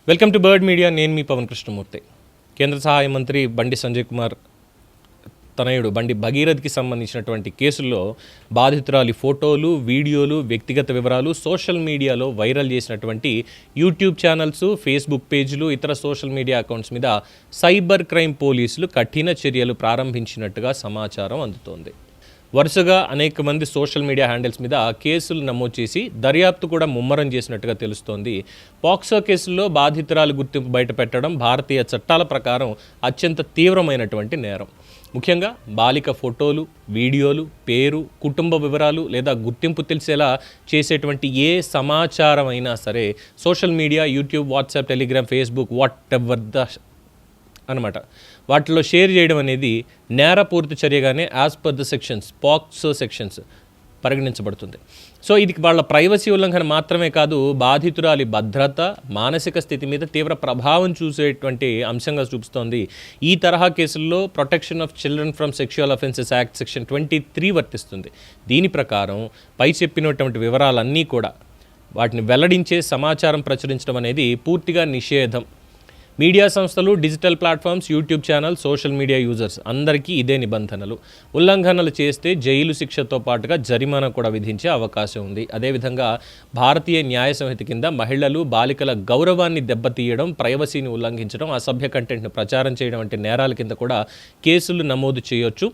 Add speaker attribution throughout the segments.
Speaker 1: Welcome to bird media. నేను మీ పవన్ కృష్ణమూర్తి. కేంద్ర సహాయ మంత్రి బండి సంజయ్ కుమార్ తనయుడు బండి భగీరథ్కి సంబంధించినటువంటి కేసుల్లో బాధితురాలి ఫోటోలు, వీడియోలు, వ్యక్తిగత వివరాలు సోషల్ మీడియాలో వైరల్ చేసినటువంటి యూట్యూబ్ ఛానల్స్, ఫేస్బుక్ పేజీలు, ఇతర సోషల్ మీడియా అకౌంట్స్ మీద సైబర్ క్రైమ్ పోలీసులు కఠిన చర్యలు ప్రారంభించినట్టుగా సమాచారం అందుతోంది. వరుసగా అనేక మంది సోషల్ మీడియా హ్యాండిల్స్ మీద కేసులు నమోదు చేసి దర్యాప్తు కూడా ముమ్మరం చేసినట్టుగా తెలుస్తోంది. పాక్సో కేసుల్లో బాధితురాలు గుర్తింపు బయటపెట్టడం భారతీయ చట్టాల ప్రకారం అత్యంత తీవ్రమైనటువంటి నేరం. ముఖ్యంగా బాలిక ఫోటోలు, వీడియోలు, పేరు, కుటుంబ వివరాలు లేదా గుర్తింపు తెలిసేలా చేసేటువంటి ఏ సమాచారం అయినా సరే social media, YouTube, WhatsApp, Telegram, Facebook, whatever the అనమాట వాటిలో షేర్ చేయడం అనేది నేరపూరిత చర్యగానే as per the sections, POCSO sections పరిగణించబడుతుంది. సో ఇది వాళ్ళ ప్రైవసీ ఉల్లంఘన మాత్రమే కాదు, బాధితురాలి భద్రత, మానసిక స్థితి మీద తీవ్ర ప్రభావం చూసేటువంటి అంశంగా చూపుతోంది. ఈ తరహా కేసుల్లో protection of children from sexual offences act section 23 వర్తిస్తుంది. దీని ప్రకారం పై చెప్పినటువంటి వివరాలన్నీ కూడా వాటిని వెల్లడించే సమాచారం ప్రచురించడం అనేది పూర్తిగా నిషేధం. మీడియా సంస్థలు, digital platforms, YouTube channel, social media users అందరికీ ఇదే నిబంధనలు. ఉల్లంఘనలు చేస్తే జైలు శిక్షతో పాటుగా జరిమానా కూడా విధించే అవకాశం ఉంది. అదేవిధంగా భారతీయ న్యాయ సంహిత కింద మహిళలు, బాలికల గౌరవాన్ని దెబ్బతీయడం, ప్రైవసీని ఉల్లంఘించడం, అసభ్య కంటెంట్ను ప్రచారం చేయడం వంటి నేరాల కింద కూడా కేసులు నమోదు చేయొచ్చు.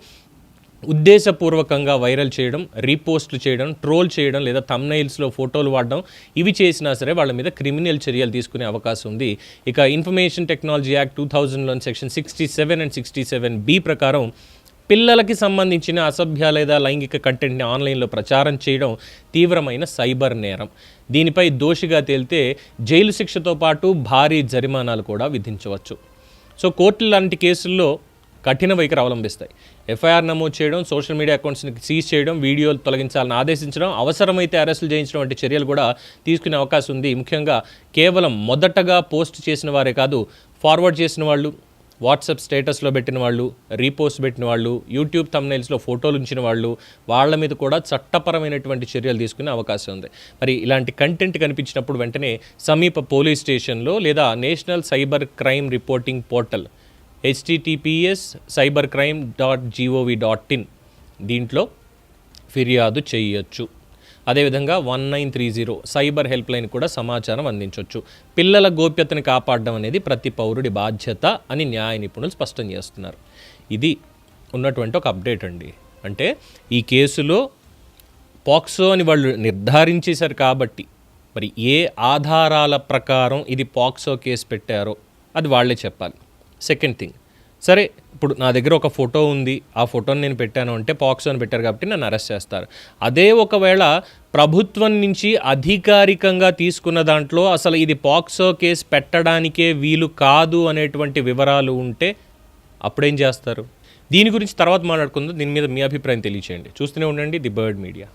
Speaker 1: ఉద్దేశపూర్వకంగా వైరల్ చేయడం, రీపోస్ట్లు చేయడం, ట్రోల్ చేయడం లేదా థంబ్నెయిల్స్లో ఫోటోలు వాడడం, ఇవి చేసినా సరే వాళ్ళ మీద క్రిమినల్ చర్యలు తీసుకునే అవకాశం ఉంది. ఇక information technology act 2000 section 67 and 67B ప్రకారం పిల్లలకి సంబంధించిన అసభ్య లేదా లైంగిక కంటెంట్ని ఆన్లైన్లో ప్రచారం చేయడం తీవ్రమైన సైబర్ నేరం. దీనిపై దోషిగా తేలితే జైలు శిక్షతో పాటు భారీ జరిమానాలు కూడా విధించవచ్చు. సో కోర్టులు లాంటి కేసుల్లో కఠిన వైఖరి అవలంబిస్తాయి. ఎఫ్ఐఆర్ నమోదు చేయడం, సోషల్ మీడియా అకౌంట్స్ని సీజ్ చేయడం, వీడియోలు తొలగించాలని ఆదేశించడం, అవసరమైతే అరెస్టులు చేయించడం వంటి చర్యలు కూడా తీసుకునే అవకాశం ఉంది. ముఖ్యంగా కేవలం మొదటగా పోస్ట్ చేసిన వారే కాదు, ఫార్వర్డ్ చేసిన వాళ్ళు, వాట్సాప్ స్టేటస్లో పెట్టిన వాళ్ళు, రీపోస్ట్ పెట్టిన వాళ్ళు, యూట్యూబ్ థంబ్నెయిల్స్లో ఫోటోలు ఉంచిన వాళ్ళు, వాళ్ళ మీద కూడా చట్టపరమైనటువంటి చర్యలు తీసుకునే అవకాశం ఉంది. మరి ఇలాంటి కంటెంట్ కనిపించినప్పుడు వెంటనే సమీప పోలీస్ స్టేషన్లో లేదా national cyber crime reporting portal https://cybercrime.gov.in దీంట్లో ఫిర్యాదు చేయొచ్చు. అదేవిధంగా 1930 సైబర్ హెల్ప్ లైన్ కూడా సమాచారం అందించవచ్చు. పిల్లల గోప్యతను కాపాడడం అనేది ప్రతి పౌరుడి బాధ్యత అని న్యాయ నిపుణులు స్పష్టం చేస్తున్నారు. ఇది ఉన్నటువంటి ఒక అప్డేట్ అండి. అంటే ఈ కేసులో పాక్సో అని వాళ్ళు నిర్ధారించేశారు కాబట్టి మరి ఏ ఆధారాల ప్రకారం ఇది పాక్సో కేసు పెట్టారో అది వాళ్ళే చెప్పాలి. సెకండ్ థింగ్, సరే ఇప్పుడు నా దగ్గర ఒక ఫోటో ఉంది, ఆ ఫోటోని నేను పెట్టాను అంటే పాక్సో అని పెట్టారు కాబట్టి నన్ను అరెస్ట్ చేస్తారు. అదే ఒకవేళ ప్రభుత్వం నుంచి అధికారికంగా తీసుకున్న దాంట్లో అసలు ఇది పాక్సో కేసు పెట్టడానికే వీలు కాదు అనేటువంటి వివరాలు ఉంటే అప్పుడేం చేస్తారు? దీని గురించి తర్వాత మాట్లాడుకుందాం. దీని మీద మీ అభిప్రాయం తెలియచేయండి. చూస్తూనే ఉండండి ది బర్డ్ మీడియా.